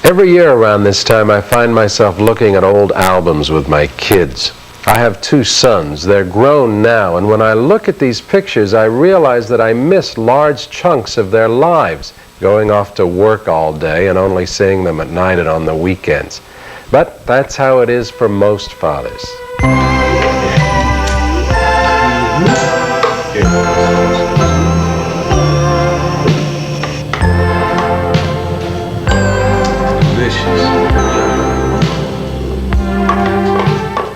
Every year around this time, I find myself looking at old albums with my kids. I have 2 sons. They're grown now, and when I look at these pictures, I realize that I miss large chunks of their lives, going off to work all day and only seeing them at night and on the weekends. But that's how it is for most fathers.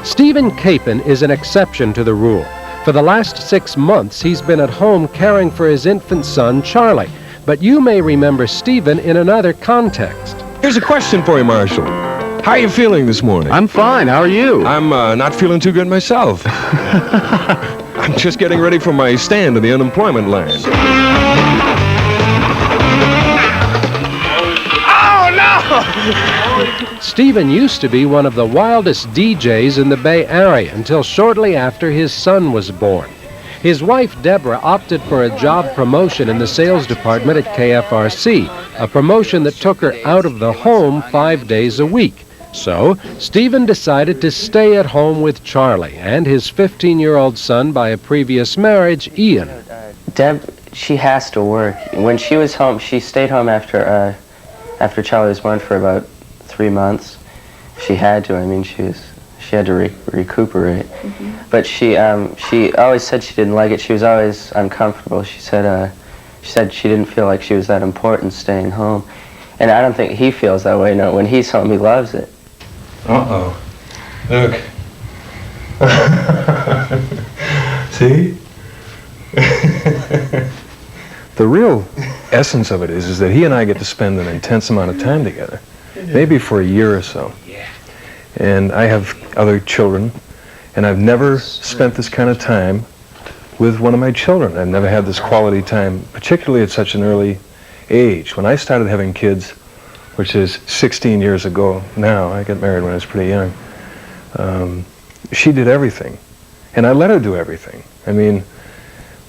Stephen Capon is an exception to the rule. For the last 6 months, he's been at home caring for his infant son, Charlie. But you may remember Stephen in another context. Here's a question for you, Marshall. How are you feeling this morning? I'm fine. How are you? I'm not feeling too good myself. I'm just getting ready for my stand in the unemployment line. Oh, no! Stephen used to be one of the wildest DJs in the Bay Area until shortly after his son was born. His wife, Deborah, opted for a job promotion in the sales department at KFRC, a promotion that took her out of the home 5 days a week. So, Stephen decided to stay at home with Charlie and his 15-year-old son by a previous marriage, Ian. Deb, she has to work. When she was home, she stayed home after Charlie was born for about 3 months. She had to. I mean, she had to recuperate. Mm-hmm. But she always said she didn't like it. She was always uncomfortable. She said she didn't feel like she was that important staying home. And I don't think he feels that way. No, when he's home, he loves it. Uh-oh. Look. See? The real essence of it is that he and I get to spend an intense amount of time together. Maybe for a year or so. And I have other children, and I've never spent this kind of time with one of my children. I've never had this quality time, particularly at such an early age. When I started having kids, which is 16 years ago now, I got married when I was pretty young, she did everything. And I let her do everything. I mean,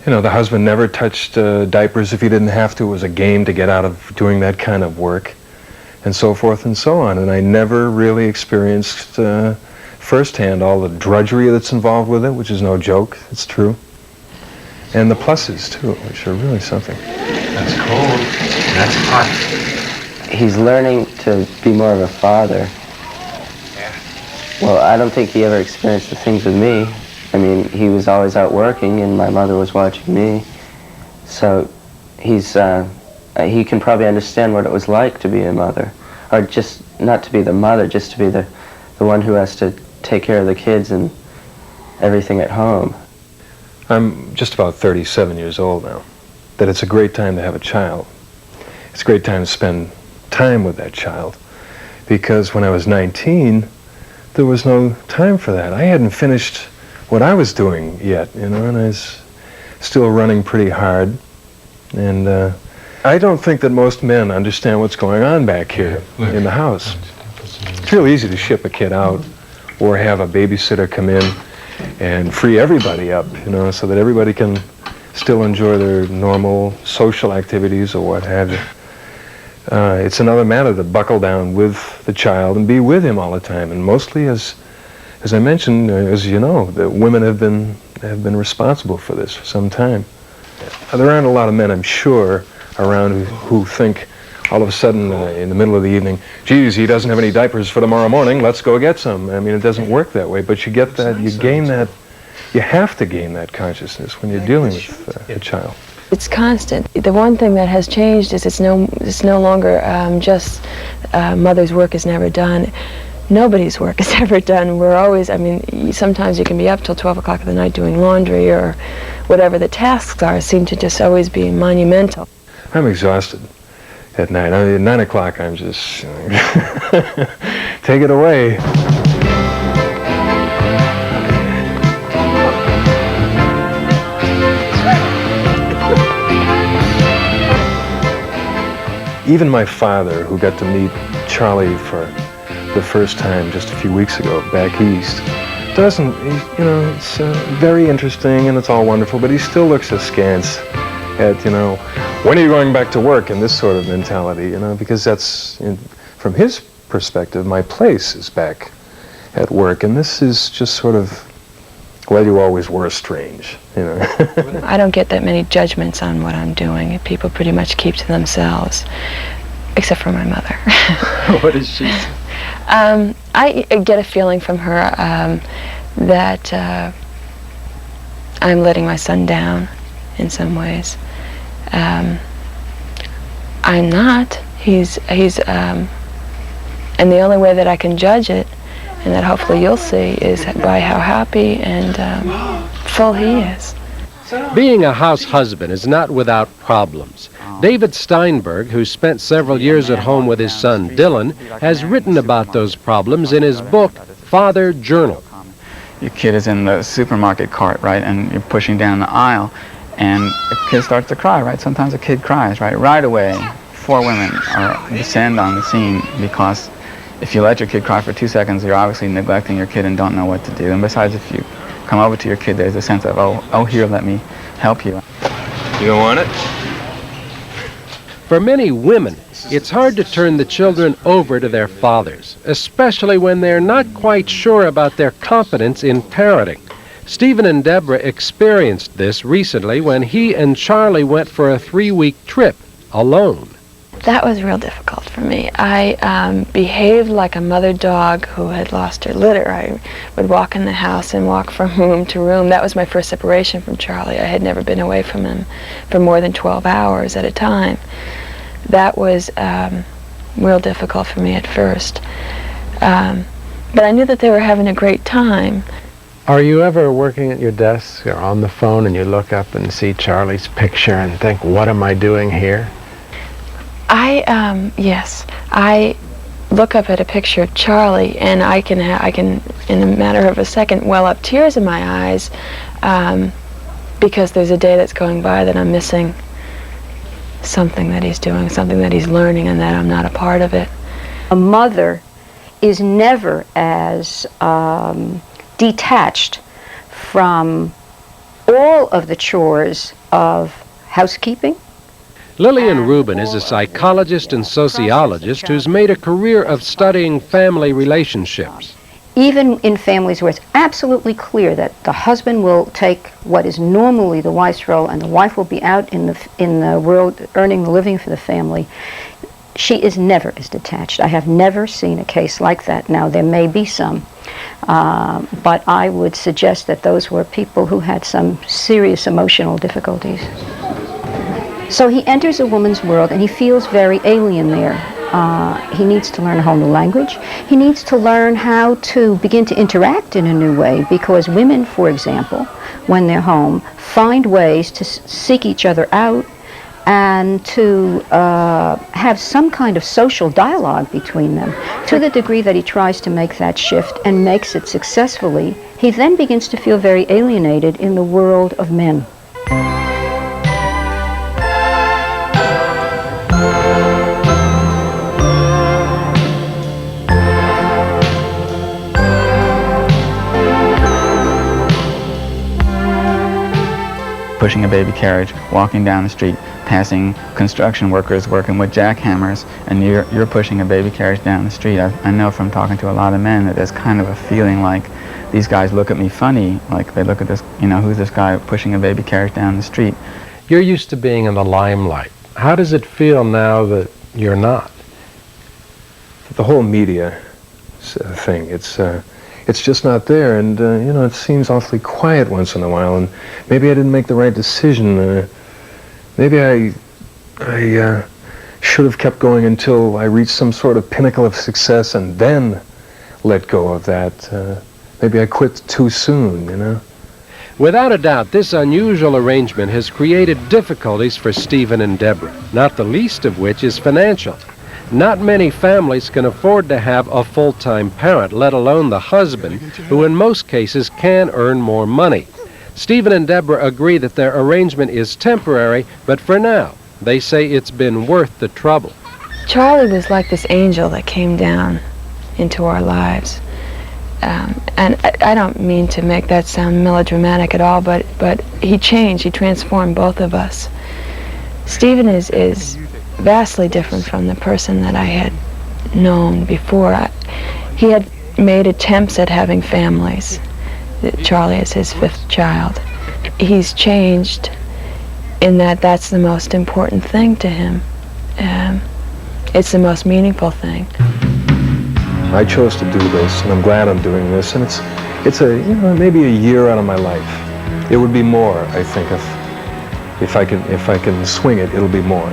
you know, the husband never touched diapers if he didn't have to. It was a game to get out of doing that kind of work, and so forth and so on. And I never really experienced firsthand all the drudgery that's involved with it, which is no joke, it's true. And the pluses, too, which are really something. That's cold. That's hot. He's learning to be more of a father. Yeah. Well, I don't think he ever experienced the things with me. I mean, he was always out working, and my mother was watching me. So he can probably understand what it was like to be a mother. Or just not to be the mother, just to be the one who has to take care of the kids and everything at home. I'm just about 37 years old now. That it's a great time to have a child. It's a great time to spend time with that child. Because when I was 19, there was no time for that. I hadn't finished what I was doing yet, you know, and I was still running pretty hard. And I don't think that most men understand what's going on back here in the house. It's real easy to ship a kid out or have a babysitter come in and free everybody up, you know, so that everybody can still enjoy their normal social activities or what have you. It's another matter to buckle down with the child and be with him all the time. And mostly, as I mentioned, as you know, the women have been responsible for this for some time. There aren't a lot of men, I'm sure, around who think all of a sudden in the middle of the evening, geez, he doesn't have any diapers for tomorrow morning, let's go get some. I mean, it doesn't work that way, but you get that, you gain that, you have to gain that consciousness when you're dealing with a child. It's constant. The one thing that has changed is it's no longer just mother's work is never done. Nobody's work is ever done. We're always, I mean, sometimes you can be up till 12 o'clock in the night doing laundry or whatever the tasks are seem to just always be monumental. I'm exhausted at night. I mean, at 9 o'clock I'm just, take it away. Even my father, who got to meet Charlie for the first time just a few weeks ago back east, doesn't, you know, it's very interesting and it's all wonderful, but he still looks askance at, you know, when are you going back to work, and this sort of mentality, you know, because that's from his perspective, my place is back at work, and this is just sort of, well, you always were strange, you know. I don't get that many judgments on what I'm doing. People pretty much keep to themselves, except for my mother. What does she say? I get a feeling from her that I'm letting my son down in some ways. I'm not. He's and the only way that I can judge it, and that hopefully you'll see, is by how happy and full he is. Being a house husband is not without problems. David Steinberg, who spent several years at home with his son Dylan, has written about those problems in his book, Father Journal. Your kid is in the supermarket cart, right, and you're pushing down the aisle, and a kid starts to cry, right? Sometimes a kid cries, right? Right away, 4 women descend on the scene, because if you let your kid cry for 2 seconds, you're obviously neglecting your kid and don't know what to do. And besides, if you come over to your kid, there's a sense of, oh, here, let me help you. You don't want it? For many women, it's hard to turn the children over to their fathers, especially when they're not quite sure about their competence in parenting. Stephen and Deborah experienced this recently when he and Charlie went for a 3-week trip alone. That was real difficult for me. I behaved like a mother dog who had lost her litter. I would walk in the house and walk from room to room. That was my first separation from Charlie. I had never been away from him for more than 12 hours at a time. That was real difficult for me at first. But I knew that they were having a great time. Are you ever working at your desk or on the phone and you look up and see Charlie's picture and think, what am I doing here? Yes, I look up at a picture of Charlie, and I can, in a matter of a second, well up tears in my eyes, because there's a day that's going by that I'm missing something that he's doing, something that he's learning, and that I'm not a part of it. A mother is never as detached from all of the chores of housekeeping. Lillian Rubin is a psychologist and sociologist who's made a career of studying family relationships. Even in families where it's absolutely clear that the husband will take what is normally the wife's role and the wife will be out in the world earning the living for the family, she is never as detached. I have never seen a case like that. Now, there may be some, but I would suggest that those were people who had some serious emotional difficulties. So he enters a woman's world and he feels very alien there. He needs to learn a whole new language. He needs to learn how to begin to interact in a new way, because women, for example, when they're home, find ways to seek each other out and to have some kind of social dialogue between them. To the degree that he tries to make that shift and makes it successfully, he then begins to feel very alienated in the world of men. Pushing a baby carriage, walking down the street, passing construction workers working with jackhammers, and you're pushing a baby carriage down the street. I know from talking to a lot of men that there's kind of a feeling like these guys look at me funny, like they look at this, you know, who's this guy pushing a baby carriage down the street? You're used to being in the limelight. How does it feel now that you're not? The whole media thing, it's just not there, and you know, it seems awfully quiet once in a while, and maybe I didn't make the right decision. Maybe I should have kept going until I reached some sort of pinnacle of success and then let go of that. Maybe I quit too soon, you know? Without a doubt, this unusual arrangement has created difficulties for Stephen and Deborah, not the least of which is financial. Not many families can afford to have a full-time parent, let alone the husband, who in most cases can earn more money. Stephen and Deborah agree that their arrangement is temporary, but for now, they say it's been worth the trouble. Charlie was like this angel that came down into our lives. And I don't mean to make that sound melodramatic at all, but he changed, he transformed both of us. Stephen is vastly different from the person that I had known before. He had made attempts at having families. Charlie is his 5th child. He's changed in that that's the most important thing to him. It's the most meaningful thing. I chose to do this, and I'm glad I'm doing this, and it's a, you know, maybe a year out of my life. It would be more, I think, if I can swing it, it'll be more.